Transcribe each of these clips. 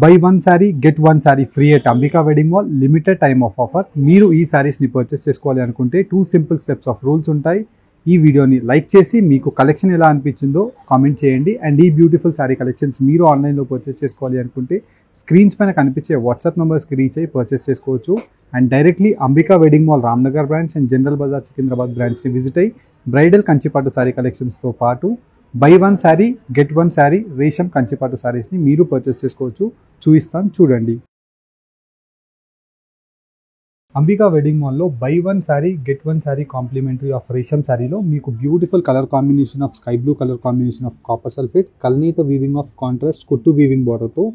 By one sari get one sari free at Ambika wedding mall, limited time of offer. మీరు ఈ శారీస్ని purchase చేసుకోవాలి అనుకుంటే 2 simple steps of rules ఉంటాయి. ఈ వీడియోని లైక్ చేసి మీకు కలెక్షన్ ఎలా అనిపించిందో కామెంట్ చేయండి. అండ్ ఈ బ్యూటిఫుల్ శారీ కలెక్షన్స్ మీరు ఆన్లైన్లో పర్చేస్ చేసుకోవాలి అనుకుంటే స్క్రీన్స్ పైన కనిపించే వాట్సాప్ నెంబర్స్కి రీచ్ అయ్యి పర్చేస్ చేసుకోవచ్చు. And directly Ambika wedding mall Ramnagar branch and General Bazaar Secunderabad బ్రాంచ్ని విజిట్ అయ్యి బ్రైడల్ కంచిపట్టు శారీ కలెక్షన్స్తో పాటు buy one sari get one sari resham Kanchipattu శారీస్ని మీరు పర్చేస్ చేసుకోవచ్చు. చూపిస్తాను చూడండి. అంబికా వెడ్డింగ్ మాల్లో buy one sari get one sari complimentary of resham శారీలో మీకు beautiful colour combination of sky blue colour combination of copper sulphate, కల్నీత వీవింగ్ ఆఫ్ కాంట్రాస్ట్ కుట్టు వీవింగ్ బార్డర్తో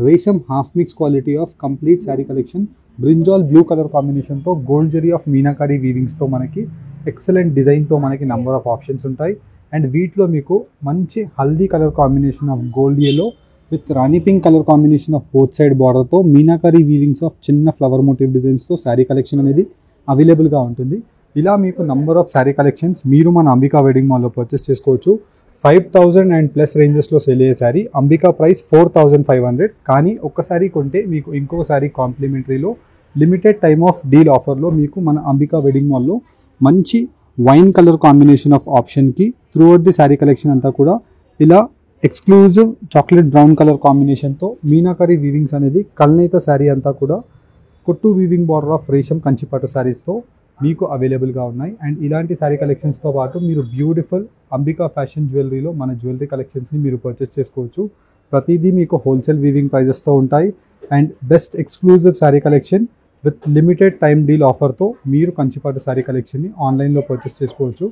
రేషం half mix quality of complete sari collection, brinjal blue colour కాంబినేషన్తో gold zari of meenakari వీవింగ్స్తో మనకి excellent డిజైన్తో మనకి నెంబర్ ఆఫ్ ఆప్షన్స్ ఉంటాయి. అండ్ వీటిలో మీకు మంచి haldi colour combination of gold yellow with rani pink colour combination of both side బార్డర్తో మీనాకారీ వీవింగ్స్ ఆఫ్ చిన్న ఫ్లవర్ మోటివ్ డిజైన్స్తో శారీ కలెక్షన్ అనేది అవైలబుల్గా ఉంటుంది. ఇలా మీకు నంబర్ ఆఫ్ శారీ కలెక్షన్స్ మీరు మన అంబికా వెడ్డింగ్ మాల్లో పర్చేస్ చేసుకోవచ్చు. 5,000 అండ్ ప్లస్ రేంజెస్లో సెల్ అయ్యే శారీ అంబికా ప్రైస్ 4,500. కానీ ఒక్కసారి కొంటే మీకు ఇంకొక శారీ కాంప్లిమెంటరీలో లిమిటెడ్ టైమ్ ఆఫ్ డీల్ ఆఫర్లో మీకు మన అంబికా వెడ్డింగ్ మాల్లో మంచి వైన్ కలర్ కాంబినేషన్ ఆఫ్ ఆప్షన్కి throughout the sari collection అంతా కూడా ఇలా ఎక్స్క్లూజివ్ చాక్లెట్ బ్రౌన్ కలర్ కాంబినేషన్తో మీనాకరీ వీవింగ్స్ అనేది కల్నేత శారీ అంతా కూడా కుట్టు వీవింగ్ బార్డర్ ఆఫ్ రేషం కంచిపట్టు శారీస్తో మీకు అవైలబుల్గా ఉన్నాయి. అండ్ ఇలాంటి శారీ కలెక్షన్స్తో పాటు మీరు బ్యూటిఫుల్ అంబికా ఫ్యాషన్ జ్యువెలరీలో మన జ్యువెలరీ కలెక్షన్స్ని మీరు పర్చేస్ చేసుకోవచ్చు. ప్రతిదీ మీకు హోల్సేల్ వీవింగ్ ప్రైజెస్తో ఉంటాయి. And best exclusive sari collection with limited time deal ఆఫర్తో మీరు కంచిపట్టు శారీ కలెక్షన్ని ఆన్లైన్లో పర్చేస్ చేసుకోవచ్చు.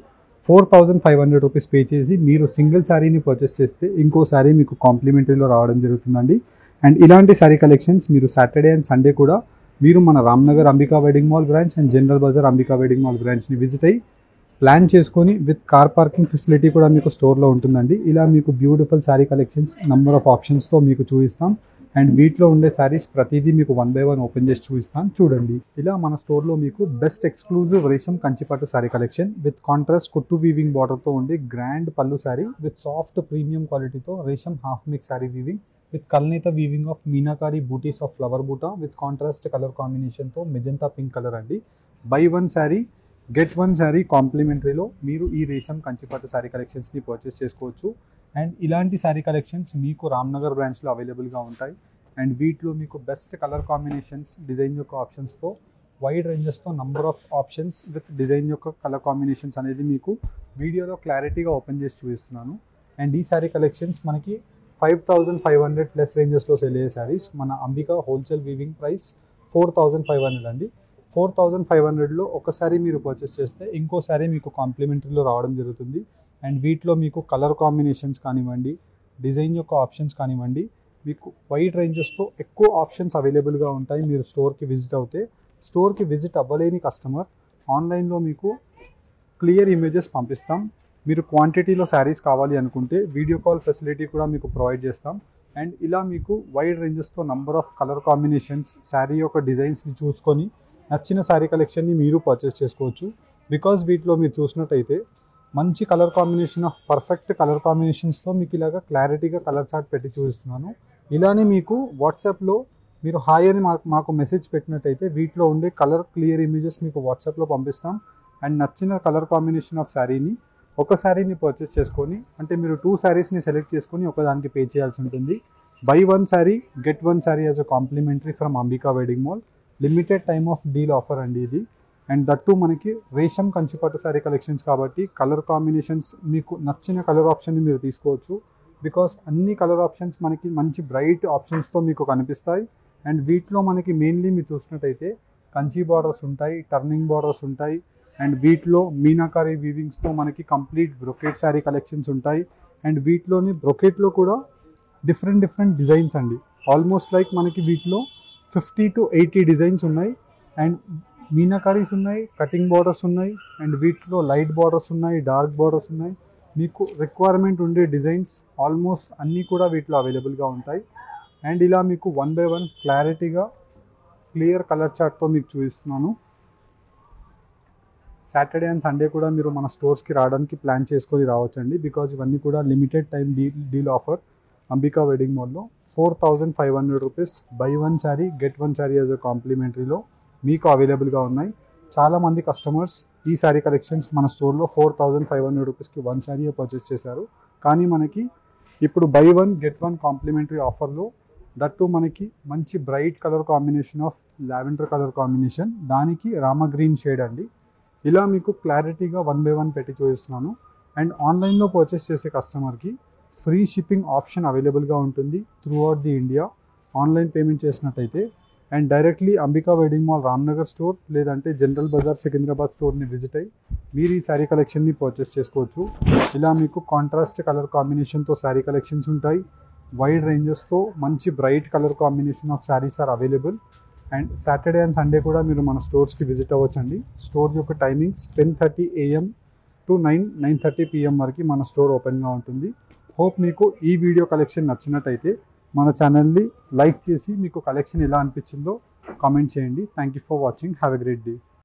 4,500 రూపీస్ పే చేసి మీరు సింగిల్ శారీని పర్చేస్ చేస్తే ఇంకో శారీ మీకు కాంప్లిమెంటరీలో రావడం జరుగుతుందండి. అండ్ ఇలాంటి శారీ కలెక్షన్స్ మీరు సాటర్డే అండ్ సండే కూడా మీరు మన Ramnagar Ambika wedding mall branch and General Bazaar Ambika wedding mall బ్రాంచ్ని విజిట్ అయ్యి ప్లాన్ చేసుకొని విత్ కార్ పార్కింగ్ ఫెసిలిటీ కూడా మీకు స్టోర్లో ఉంటుందండి. ఇలా మీకు beautiful sari collections number of ఆప్షన్స్తో మీకు చూపిస్తాం. అండ్ వీటిలో ఉండే శారీస్ ప్రతిదీ మీకు 1 by 1 ఓపెన్ చేసి చూపిస్తాను చూడండి. ఇలా మన స్టోర్లో మీకు best exclusive resham Kanchipattu sari collection with contrast కుట్టు వీవింగ్ బార్డర్తో ఉండి grand pallu sari with soft premium క్వాలిటీతో resham half mix sari weaving with కల్నేత వీవింగ్ ఆఫ్ మీనాకారీ బూటీస్ of flower buta with contrast colour కాంబినేషన్తో మెజంతా పింక్ కలర్ అండి. Buy one sari get one sari కాంప్లిమెంటరీలో మీరు ఈ రేషం కంచిపట్టు శారీ కలెక్షన్స్ని పర్చేస్ చేసుకోవచ్చు. అండ్ ఇలాంటి శారీ కలెక్షన్స్ మీకు రామ్నగర్ బ్రాంచ్లో అవైలబుల్గా ఉంటాయి. అండ్ వీటిలో మీకు బెస్ట్ కలర్ కాంబినేషన్స్ డిజైన్ యొక్క ఆప్షన్స్తో వైడ్ రేంజెస్తో number of options with design యొక్క కలర్ కాంబినేషన్స్ అనేది మీకు వీడియోలో క్లారిటీగా ఓపెన్ చేసి చూపిస్తున్నాను. అండ్ ఈ శారీ కలెక్షన్స్ మనకి 5,500 ప్లస్ రేంజెస్లో సెల్ అయ్యే శారీస్ మన అంబికా హోల్సేల్ వీవింగ్ ప్రైస్ 4,500 అండి. 4,500లో ఒకసారి మీరు పర్చేస్ చేస్తే ఇంకో శారీ మీకు కాంప్లిమెంటరీలో రావడం జరుగుతుంది. అండ్ వీటిలో మీకు కలర్ కాంబినేషన్స్ కానివ్వండి, డిజైన్ యొక్క ఆప్షన్స్ కానివ్వండి, మీకు వైడ్ రేంజెస్తో ఎక్కువ ఆప్షన్స్ అవైలబుల్గా ఉంటాయి. మీరు స్టోర్కి విజిట్ అవుతే స్టోర్కి విజిట్ అవ్వలేని కస్టమర్ ఆన్లైన్లో మీకు క్లియర్ ఇమేజెస్ పంపిస్తాం. మీరు క్వాంటిటీలో శారీస్ కావాలి అనుకుంటే వీడియో కాల్ ఫెసిలిటీ కూడా మీకు ప్రొవైడ్ చేస్తాం. అండ్ ఇలా మీకు వైడ్ రేంజెస్తో number of colour combinations sari యొక్క డిజైన్స్ని చూసుకొని నచ్చిన శారీ కలెక్షన్ని మీరు పర్చేస్ చేసుకోవచ్చు. బికాజ్ వీటిలో మీరు చూసినట్టయితే మంచి colour combination of perfect colour కాంబినేషన్స్తో మీకు ఇలాగా క్లారిటీగా కలర్ చార్ట్ పెట్టి చూపిస్తున్నాను. ఇలానే మీకు వాట్సాప్లో మీరు హాయ్ అని మాకు మెసేజ్ పెట్టినట్టయితే వీటిలో ఉండే కలర్ క్లియర్ ఇమేజెస్ మీకు వాట్సాప్లో పంపిస్తాం. అండ్ నచ్చిన కలర్ కాంబినేషన్ ఆఫ్ శారీని ఒక శారీని పర్చేస్ చేసుకొని, అంటే మీరు 2 శారీస్ని సెలెక్ట్ చేసుకొని ఒకదానికి పే చేయాల్సి ఉంటుంది. Buy one sari get one sari as a complimentary from Ambika wedding mall, limited time of deal offer అండి ఇది. అండ్ దట్టు మనకి రేషం కంచిపట్టు శారీ కలెక్షన్స్ కాబట్టి కలర్ కాంబినేషన్స్ మీకు నచ్చిన కలర్ ఆప్షన్ని మీరు తీసుకోవచ్చు. బికాస్ అన్ని కలర్ ఆప్షన్స్ మనకి మంచి బ్రైట్ ఆప్షన్స్తో మీకు కనిపిస్తాయి. అండ్ వీటిలో మనకి మెయిన్లీ మీరు చూసినట్టయితే కంచి బార్డర్స్ ఉంటాయి, టర్నింగ్ బార్డర్స్ ఉంటాయి. అండ్ వీటిలో మీనాకారీ వీవింగ్స్తో మనకి కంప్లీట్ బ్రొకెట్ శారీ కలెక్షన్స్ ఉంటాయి. అండ్ వీటిలోని బ్రొకెట్లో కూడా డిఫరెంట్ డిజైన్స్ అండి. ఆల్మోస్ట్ లైక్ మనకి వీటిలో 50 to 80 డిజైన్స్ ఉన్నాయి. అండ్ మీనాకారీస్ ఉన్నాయి, కటింగ్ బార్డర్స్ ఉన్నాయి. అండ్ వీటిలో లైట్ బార్డర్స్ ఉన్నాయి, డార్క్ బార్డర్స్ ఉన్నాయి. మీకు రిక్వైర్మెంట్ ఉండే డిజైన్స్ ఆల్మోస్ట్ అన్నీ కూడా వీటిలో అవైలబుల్గా ఉంటాయి. అండ్ ఇలా మీకు 1 by 1 క్లారిటీగా క్లియర్ కలర్ చార్ట్తో మీకు చూపిస్తున్నాను. సాటర్డే అండ్ సండే కూడా మీరు మన స్టోర్స్కి రావడానికి ప్లాన్ చేసుకొని రావచ్చండి. బికాజ్ ఇవన్నీ కూడా limited time deal offer. Ambika wedding మాల్లో 4500 rupees buy one sari get one sari as a కాంప్లిమెంటరీలో మీకు అవైలబుల్గా ఉన్నాయి. చాలామంది కస్టమర్స్ ఈ శారీ కలెక్షన్స్ మన స్టోర్లో 4500 రూపీస్కి వన్ శారీ పర్చేస్ చేశారు. కానీ మనకి ఇప్పుడు buy one get one complimentary ఆఫర్లో దట్టు మనకి మంచి bright colour combination of lavender colour combination, దానికి రామా గ్రీన్ షేడ్ అండి. ఇలా మీకు క్లారిటీగా 1 by 1 పెట్టి చూపిస్తున్నాను. అండ్ ఆన్లైన్లో పర్చేస్ చేసే కస్టమర్కి ఫ్రీ షిప్పింగ్ ఆప్షన్ అవైలబుల్గా ఉంటుంది throughout the India online payment చేసినట్టయితే. And directly Ambika wedding mall Ramnagar store లేదంటే జనరల్ బజార్ సికింద్రాబాద్ స్టోర్ని విజిట్ అయ్యి మీరు ఈ శారీ కలెక్షన్ని పర్చేస్ చేసుకోవచ్చు. ఇలా మీకు కాంట్రాస్ట్ కలర్ కాంబినేషన్తో శారీ కలెక్షన్స్ ఉంటాయి. వైడ్ రేంజెస్తో మంచి bright colour combination of sarees are available. And Saturday and Sunday కూడా మీరు మన స్టోర్స్కి విజిట్ అవ్వచ్చండి. స్టోర్ యొక్క టైమింగ్స్ 10:30 AM to 9:30 PM వరకు మన స్టోర్ ఓపెన్గా ఉంటుంది. హోప్ మీకు ఈ వీడియో కలెక్షన్ నచ్చినట్టయితే మన ఛానల్ని లైక్ చేసి మీకు కలెక్షన్ ఎలా అనిపించిందో కామెంట్ చేయండి. Thank you for watching. Have a great day.